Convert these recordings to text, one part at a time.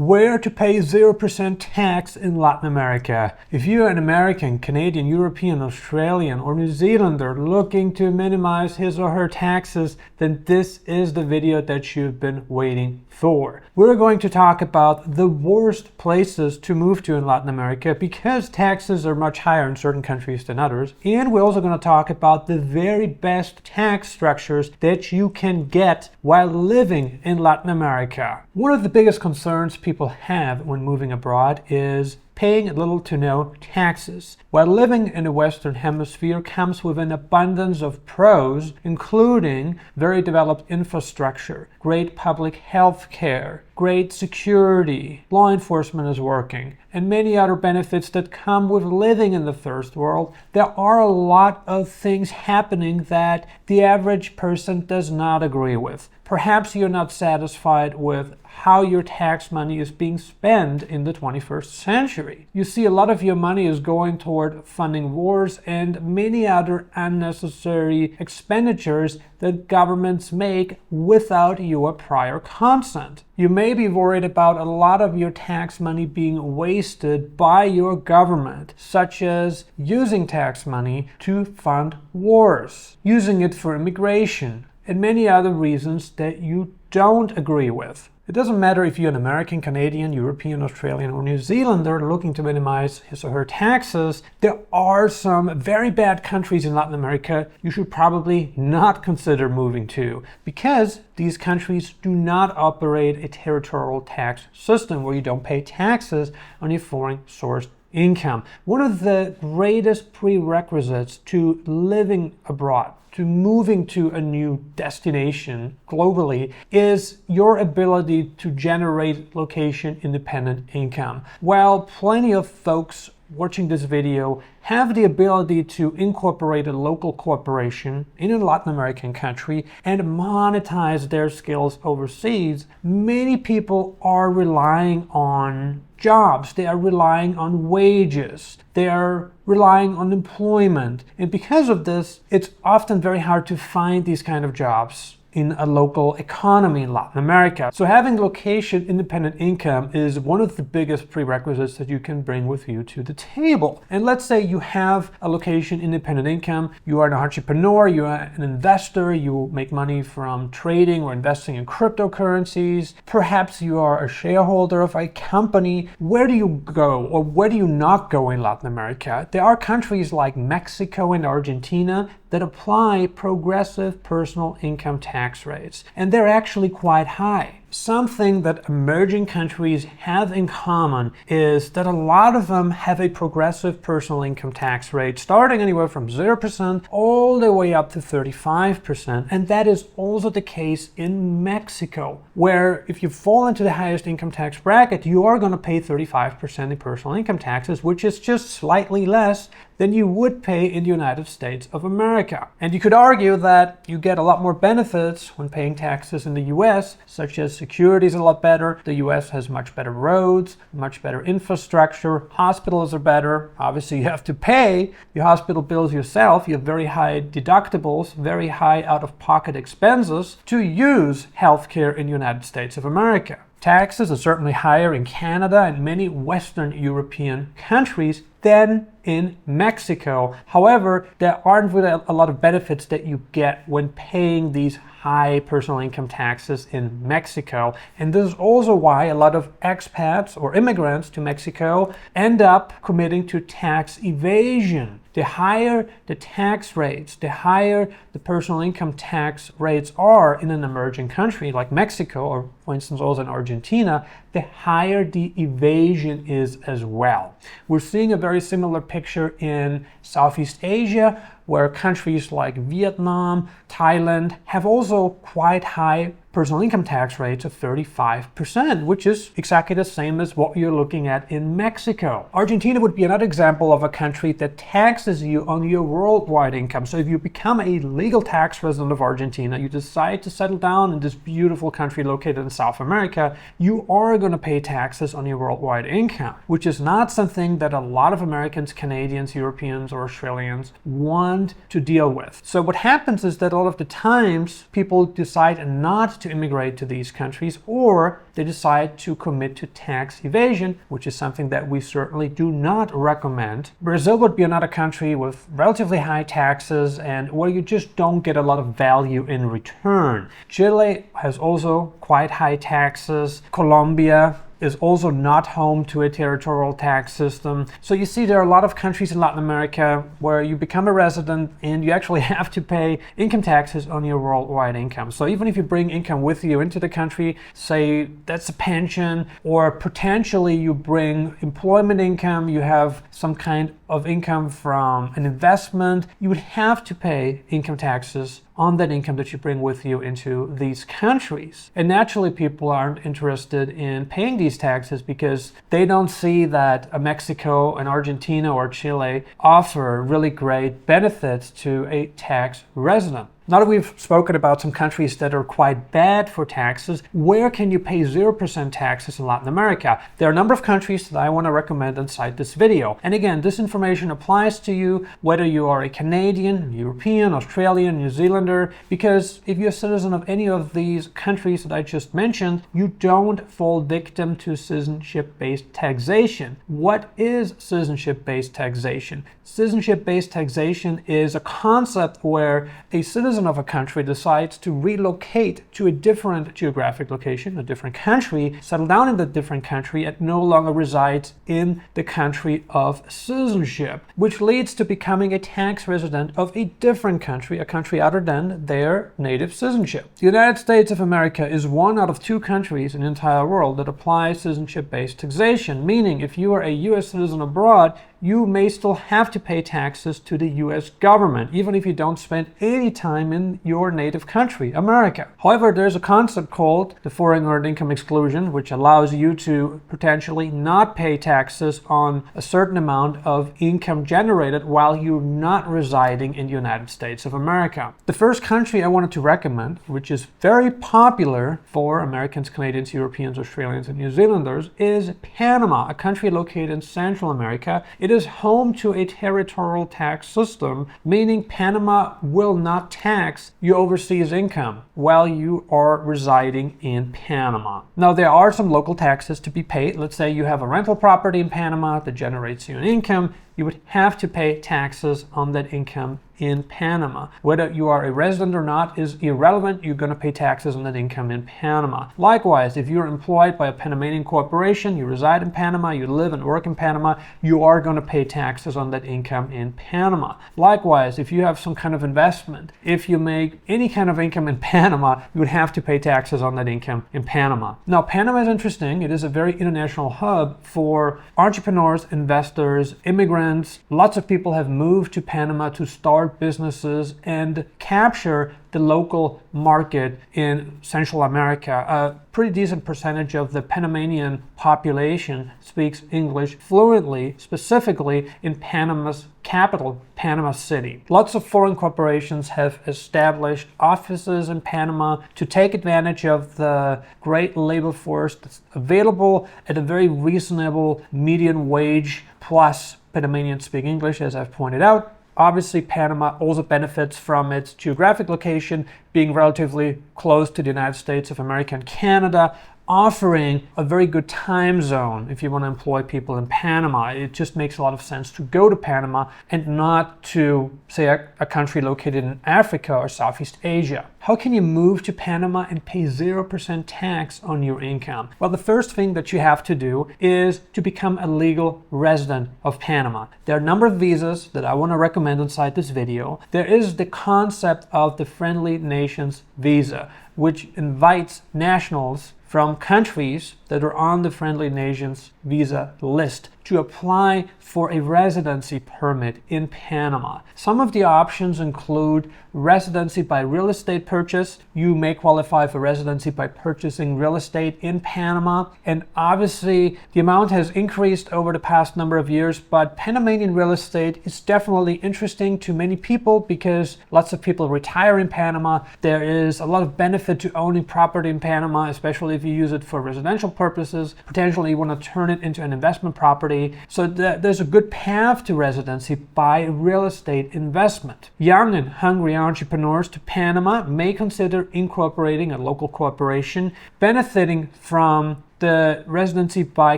Where to pay 0% tax in Latin America. If you're an American, Canadian, European, Australian, or New Zealander looking to minimize his or her taxes, then this is the video that you've been waiting for. We're going to talk about the worst places to move to in Latin America because taxes are much higher in certain countries than others. And we're also going to talk about the very best tax structures that you can get while living in Latin America. One of the biggest concerns people have when moving abroad is paying little to no taxes. While living in the Western Hemisphere comes with an abundance of pros, including very developed infrastructure, great public health care, great security, law enforcement is working, and many other benefits that come with living in the first world. There are a lot of things happening that the average person does not agree with. Perhaps you're not satisfied with how your tax money is being spent in the 21st century. You see, a lot of your money is going toward funding wars and many other unnecessary expenditures that governments make without your prior consent. You may be worried about a lot of your tax money being wasted by your government, such as using tax money to fund wars, using it for immigration, and many other reasons that you don't agree with. It doesn't matter if you're an American, Canadian, European, Australian, or New Zealander looking to minimize his or her taxes. There are some very bad countries in Latin America you should probably not consider moving to because these countries do not operate a territorial tax system where you don't pay taxes on your foreign sourced income. One of the greatest prerequisites to living abroad, to moving to a new destination globally, is your ability to generate location-independent income. While plenty of folks watching this video have the ability to incorporate a local corporation in a Latin American country and monetize their skills overseas, many people are relying on jobs, they are relying on wages, they are relying on employment. And because of this, it's often very hard to find these kind of jobs in a local economy in Latin America. So having location-independent income is one of the biggest prerequisites that you can bring with you to the table. And let's say you have a location-independent income, you are an entrepreneur, you are an investor, you make money from trading or investing in cryptocurrencies, perhaps you are a shareholder of a company. Where do you go or where do you not go in Latin America? There are countries like Mexico and Argentina that apply progressive personal income tax rates, and they're actually quite high. Something that emerging countries have in common is that a lot of them have a progressive personal income tax rate starting anywhere from 0% all the way up to 35%. And that is also the case in Mexico, where if you fall into the highest income tax bracket, you are going to pay 35% in personal income taxes, which is just slightly less than you would pay in the United States of America. And you could argue that you get a lot more benefits when paying taxes in the US, such as security is a lot better. The US has much better roads, much better infrastructure, hospitals are better. Obviously you have to pay your hospital bills yourself. You have very high deductibles, very high out-of-pocket expenses to use healthcare in the United States of America. Taxes are certainly higher in Canada and many Western European countries than in Mexico. However, there aren't really a lot of benefits that you get when paying these high personal income taxes in Mexico. And this is also why a lot of expats or immigrants to Mexico end up committing to tax evasion. The higher the tax rates, the higher the personal income tax rates are in an emerging country like Mexico, or for instance also in Argentina, the higher the evasion is as well. We're seeing a very similar picture in Southeast Asia, where countries like Vietnam, Thailand have also quite high personal income tax rates of 35%, which is exactly the same as what you're looking at in Mexico. Argentina would be another example of a country that taxes you on your worldwide income. So if you become a legal tax resident of Argentina, you decide to settle down in this beautiful country located in South America, you are going to pay taxes on your worldwide income, which is not something that a lot of Americans, Canadians, Europeans, or Australians want to deal with. So what happens is that a lot of the times people decide not to immigrate to these countries, or they decide to commit to tax evasion, which is something that we certainly do not recommend. Brazil would be another country with relatively high taxes and where you just don't get a lot of value in return. Chile has also quite high taxes. Colombia is also not home to a territorial tax system. So you see there are a lot of countries in Latin America where you become a resident and you actually have to pay income taxes on your worldwide income. So even if you bring income with you into the country, say that's a pension, or potentially you bring employment income, you have some kind of income from an investment, you would have to pay income taxes on that income that you bring with you into these countries. And naturally, people aren't interested in paying these taxes because they don't see that Mexico and Argentina or Chile offer really great benefits to a tax resident. Now that we've spoken about some countries that are quite bad for taxes, where can you pay 0% taxes in Latin America? There are a number of countries that I want to recommend inside this video. And again, this information applies to you whether you are a Canadian, European, Australian, New Zealander, because if you're a citizen of any of these countries that I just mentioned, you don't fall victim to citizenship-based taxation. What is citizenship-based taxation? Citizenship-based taxation is a concept where a citizen of a country decides to relocate to a different geographic location, a different country, settle down in that different country, and no longer resides in the country of citizenship, which leads to becoming a tax resident of a different country, a country other than their native citizenship. The United States of America is one out of 2 countries in the entire world that apply citizenship-based taxation, meaning if you are a U.S. citizen abroad, you may still have to pay taxes to the US government, even if you don't spend any time in your native country, America. However, there's a concept called the foreign earned income exclusion, which allows you to potentially not pay taxes on a certain amount of income generated while you're not residing in the United States of America. The first country I wanted to recommend, which is very popular for Americans, Canadians, Europeans, Australians, and New Zealanders, is Panama, a country located in Central America. It is home to a territorial tax system, meaning Panama will not tax your overseas income while you are residing in Panama. Now, there are some local taxes to be paid. Let's say you have a rental property in Panama that generates you an income. You would have to pay taxes on that income in Panama. Whether you are a resident or not is irrelevant. You're going to pay taxes on that income in Panama. Likewise, if you're employed by a Panamanian corporation, you reside in Panama, you live and work in Panama, you are going to pay taxes on that income in Panama. Likewise, if you have some kind of investment, if you make any kind of income in Panama, you would have to pay taxes on that income in Panama. Now, Panama is interesting. It is a very international hub for entrepreneurs, investors, immigrants. Lots of people have moved to Panama to start businesses and capture the local market in Central America. A pretty decent percentage of the Panamanian population speaks English fluently, specifically in Panama's capital, Panama City. Lots of foreign corporations have established offices in Panama to take advantage of the great labor force that's available at a very reasonable median wage, plus Panamanians speak English, as I've pointed out. Obviously, Panama also benefits from its geographic location, being relatively close to the United States of America and Canada, offering a very good time zone if you want to employ people in Panama. It just makes a lot of sense to go to Panama and not to, say, a country located in Africa or Southeast Asia. How can you move to Panama and pay 0% tax on your income? Well, the first thing that you have to do is to become a legal resident of Panama. There are a number of visas that I want to recommend inside this video. There is the concept of the Friendly Nations visa, which invites nationals from countries that are on the Friendly Nations visa list to apply for a residency permit in Panama. Some of the options include residency by real estate purchase. You may qualify for residency by purchasing real estate in Panama. And obviously, the amount has increased over the past number of years, but Panamanian real estate is definitely interesting to many people because lots of people retire in Panama. There is a lot of benefit to owning property in Panama, especially if you use it for residential purposes. Potentially, you want to turn it into an investment property. property. So there's a good path to residency by real estate investment. Young and hungry entrepreneurs to Panama may consider incorporating a local corporation, benefiting from the residency by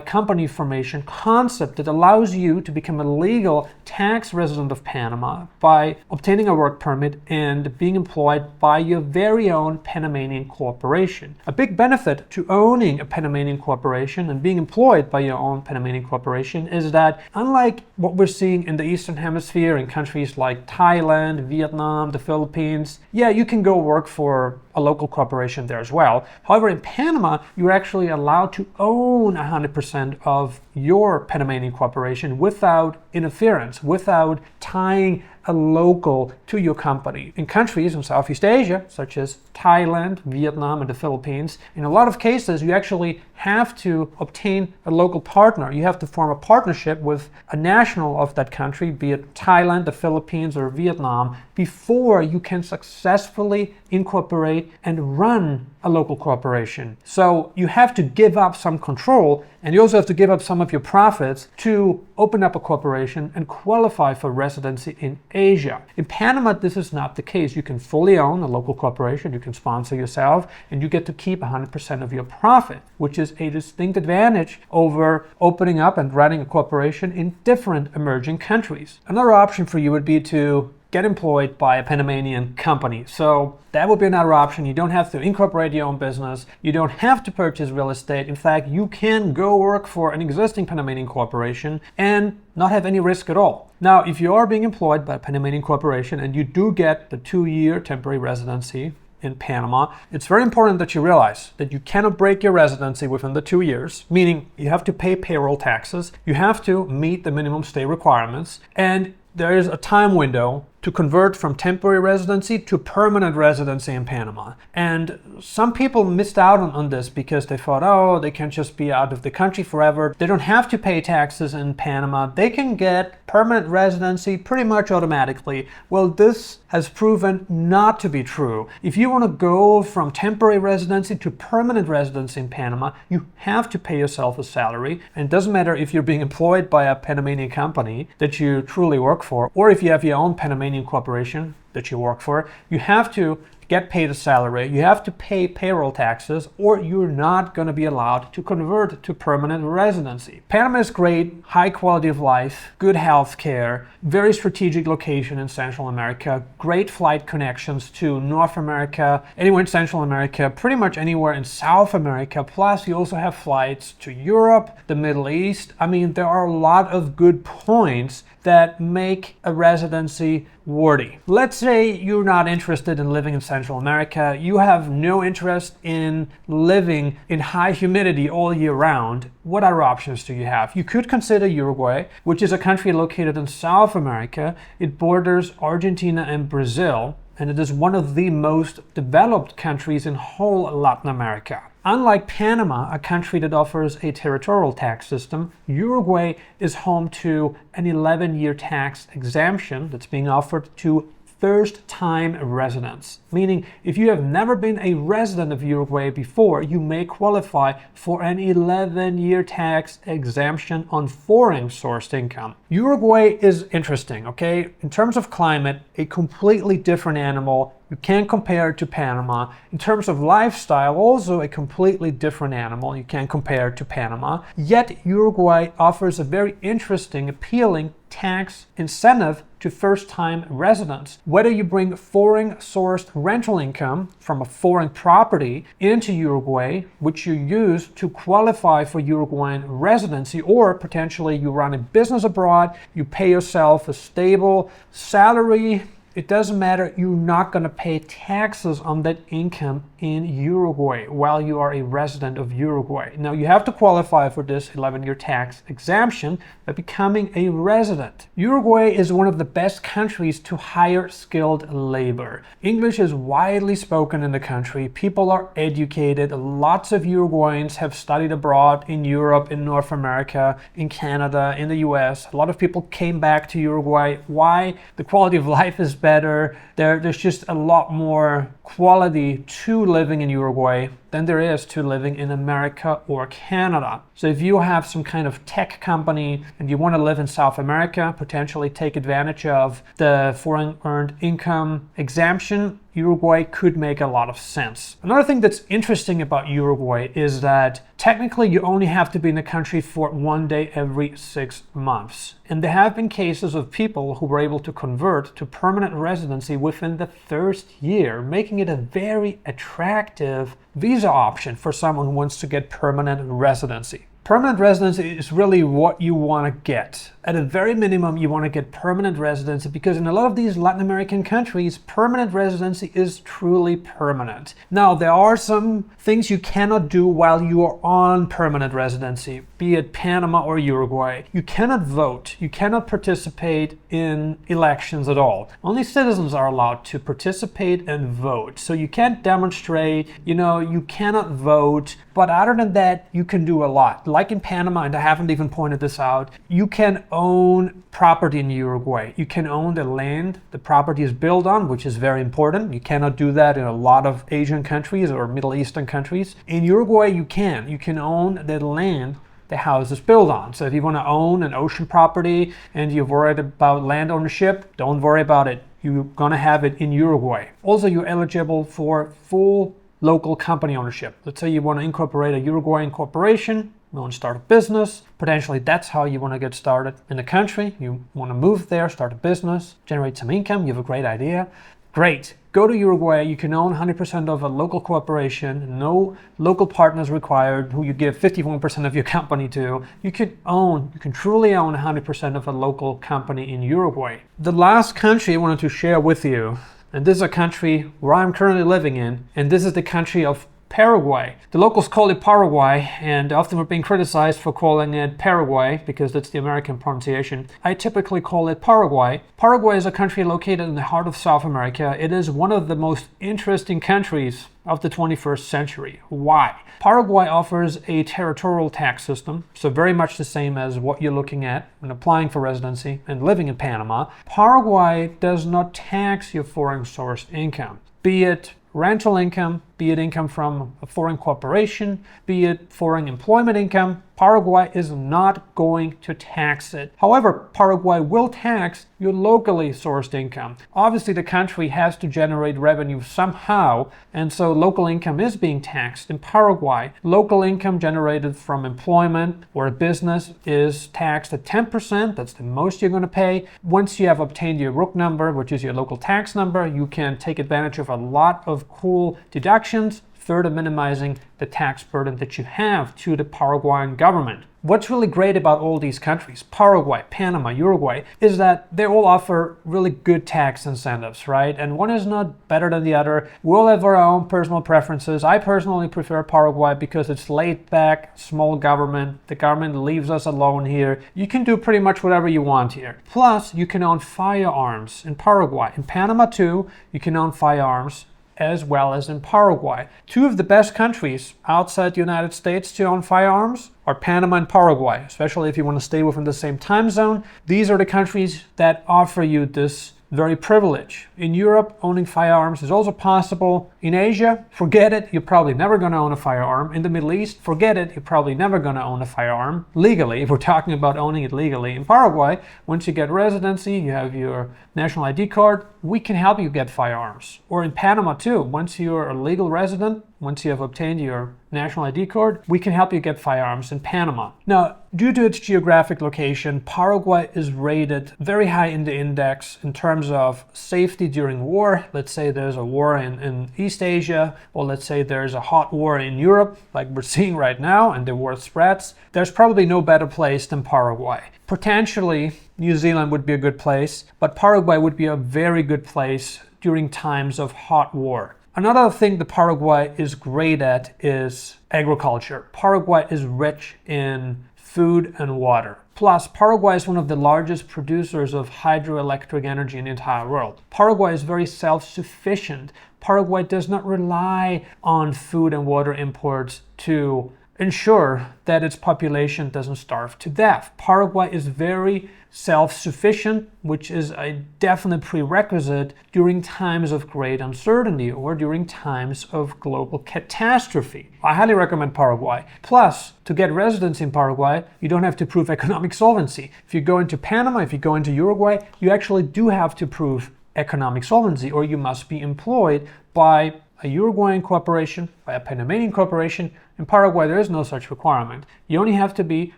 company formation concept that allows you to become a legal tax resident of Panama by obtaining a work permit and being employed by your very own Panamanian corporation. A big benefit to owning a Panamanian corporation and being employed by your own Panamanian corporation is that, unlike what we're seeing in the Eastern Hemisphere in countries like Thailand, Vietnam, the Philippines, yeah, you can go work for a local corporation there as well. However, in Panama, you're actually allowed to own 100% of your Panamanian corporation without interference, without tying a local to your company. In countries in Southeast Asia, such as Thailand, Vietnam, and the Philippines, in a lot of cases, you actually have to obtain a local partner. You have to form a partnership with a national of that country, be it Thailand, the Philippines, or Vietnam, before you can successfully incorporate and run a local corporation. So you have to give up some control, and you also have to give up some of your profits to open up a corporation and qualify for residency in Asia. In Panama, this is not the case. You can fully own a local corporation, you can sponsor yourself, and you get to keep 100% of your profit, which is a distinct advantage over opening up and running a corporation in different emerging countries. Another option for you would be to get employed by a Panamanian company. So that would be another option. You don't have to incorporate your own business. You don't have to purchase real estate. In fact, you can go work for an existing Panamanian corporation and not have any risk at all. Now, if you are being employed by a Panamanian corporation and you do get the 2-year temporary residency in Panama, it's very important that you realize that you cannot break your residency within the 2 years, meaning you have to pay payroll taxes, you have to meet the minimum stay requirements, and there is a time window to convert from temporary residency to permanent residency in Panama. And some people missed out on this because they thought, oh, they can just be out of the country forever. They don't have to pay taxes in Panama. They can get permanent residency pretty much automatically. Well, this has proven not to be true. If you want to go from temporary residency to permanent residency in Panama, you have to pay yourself a salary. And it doesn't matter if you're being employed by a Panamanian company that you truly work for, or if you have your own Panamanian corporation that you work for, you have to get paid a salary, you have to pay payroll taxes, or you're not going to be allowed to convert to permanent residency. Panama is great, high quality of life, good health care, very strategic location in Central America, great flight connections to North America, anywhere in Central America, pretty much anywhere in South America, plus you also have flights to Europe, the Middle East. I mean, there are a lot of good points that make a residency worthy. Let's say you're not interested in living in Central America, you have no interest in living in high humidity all year round. What other options do you have? You could consider Uruguay, which is a country located in South America. It borders Argentina and Brazil, and it is one of the most developed countries in whole Latin America. Unlike Panama, a country that offers a territorial tax system, Uruguay is home to an 11-year tax exemption that's being offered to first-time residents. Meaning, if you have never been a resident of Uruguay before, you may qualify for an 11-year tax exemption on foreign-sourced income. Uruguay is interesting, okay? In terms of climate, a completely different animal. You can't compare it to Panama. In terms of lifestyle, also a completely different animal. You can't compare it to Panama. Yet Uruguay offers a very interesting, appealing tax incentive to first-time residents. Whether you bring foreign-sourced rental income from a foreign property into Uruguay, which you use to qualify for Uruguayan residency, or potentially you run a business abroad, you pay yourself a stable salary, it doesn't matter, you're not going to pay taxes on that income in Uruguay while you are a resident of Uruguay. Now, you have to qualify for this 11-year tax exemption by becoming a resident. Uruguay is one of the best countries to hire skilled labor. English is widely spoken in the country. People are educated. Lots of Uruguayans have studied abroad in Europe, in North America, in Canada, in the US. A lot of people came back to Uruguay. Why? The quality of life is better. There's just a lot more quality to living in Uruguay than there is to living in America or Canada. So if you have some kind of tech company and you want to live in South America, potentially take advantage of the foreign earned income exemption, Uruguay could make a lot of sense. Another thing that's interesting about Uruguay is that technically you only have to be in the country for 1 day every 6 months. And there have been cases of people who were able to convert to permanent residency within the first year, making it a very attractive visa option for someone who wants to get permanent residency. Permanent residency is really what you want to get. At a very minimum, you want to get permanent residency because in a lot of these Latin American countries, permanent residency is truly permanent. Now, there are some things you cannot do while you are on permanent residency, be it Panama or Uruguay. You cannot vote. You cannot participate in elections at all. Only citizens are allowed to participate and vote. So you can't demonstrate, you cannot vote. But other than that, you can do a lot. Like in Panama, and I haven't even pointed this out, you can own property in Uruguay. You can own the land the property is built on, which is very important. You cannot do that in a lot of Asian countries or Middle Eastern countries. In Uruguay, you can. You can own the land the house is built on. So if you want to own an ocean property and you're worried about land ownership, don't worry about it. You're going to have it in Uruguay. Also, you're eligible for full local company ownership. Let's say you want to incorporate a Uruguayan corporation, you want to start a business. Potentially that's how you want to get started in the country. You want to move there, start a business, generate some income. You have a great idea. Great. Go to Uruguay. You can own 100% of a local corporation. No local partners required who you give 51% of your company to. You can truly own 100% of a local company in Uruguay. The last country I wanted to share with you, and this is a country where I'm currently living in, and this is the country of Paraguay. The locals call it Paraguay, and often we're being criticized for calling it Paraguay because that's the American pronunciation. I typically call it Paraguay. Paraguay is a country located in the heart of South America. It is one of the most interesting countries of the 21st century. Why? Paraguay offers a territorial tax system, so very much the same as what you're looking at when applying for residency and living in Panama. Paraguay does not tax your foreign sourced income, be it rental income, be it income from a foreign corporation, be it foreign employment income. Paraguay is not going to tax it. However, Paraguay will tax your locally sourced income. Obviously, the country has to generate revenue somehow, and so local income is being taxed in Paraguay. Local income generated from employment or a business is taxed at 10%. That's the most you're going to pay. Once you have obtained your RUC number, which is your local tax number, you can take advantage of a lot of cool deductions, further minimizing the tax burden that you have to the Paraguayan government. What's really great about all these countries, Paraguay, Panama, Uruguay, is that they all offer really good tax incentives, right? And one is not better than the other. We'll have our own personal preferences. I personally prefer Paraguay because it's laid back, small government. The government leaves us alone here. You can do pretty much whatever you want here. Plus, you can own firearms in Paraguay. In Panama too, you can own firearms, as well as in Paraguay. Two of the best countries outside the United States to own firearms are Panama and Paraguay, especially if you want to stay within the same time zone. These are the countries that offer you this very privilege. In Europe, owning firearms is also possible. In Asia, forget it, you're probably never going to own a firearm. In the Middle East, forget it, you're probably never going to own a firearm legally, if we're talking about owning it legally. In Paraguay, once you get residency, you have your national ID card, we can help you get firearms. Or in Panama too, once you're a legal resident, once you have obtained your national ID card, we can help you get firearms in Panama. Now, due to its geographic location, Paraguay is rated very high in the index in terms of safety during war. Let's say there's a war in East Asia, or let's say there's a hot war in Europe, like we're seeing right now, and the war spreads. There's probably no better place than Paraguay. Potentially, New Zealand would be a good place, but Paraguay would be a very good place during times of hot war. Another thing that Paraguay is great at is agriculture. Paraguay is rich in food and water. Plus, Paraguay is one of the largest producers of hydroelectric energy in the entire world. Paraguay is very self-sufficient. Paraguay does not rely on food and water imports to ensure that its population doesn't starve to death. Paraguay is very self-sufficient, which is a definite prerequisite during times of great uncertainty or during times of global catastrophe. I highly recommend Paraguay. Plus, to get residency in Paraguay, you don't have to prove economic solvency. If you go into Panama, if you go into Uruguay, you actually do have to prove economic solvency, or you must be employed by a Uruguayan corporation, by a Panamanian corporation. In Paraguay, there is no such requirement. You only have to be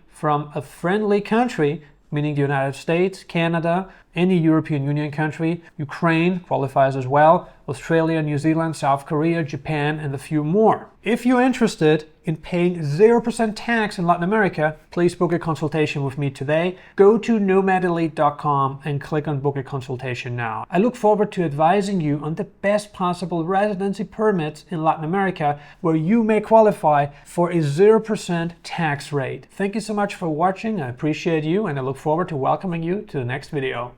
from a friendly country, meaning the United States, Canada, any European Union country. Ukraine qualifies as well, Australia, New Zealand, South Korea, Japan, and a few more. If you're interested in paying 0% tax in Latin America, please book a consultation with me today. Go to nomadelite.com and click on book a consultation now. I look forward to advising you on the best possible residency permits in Latin America where you may qualify for a 0% tax rate. Thank you so much for watching. I appreciate you, and I look forward to welcoming you to the next video.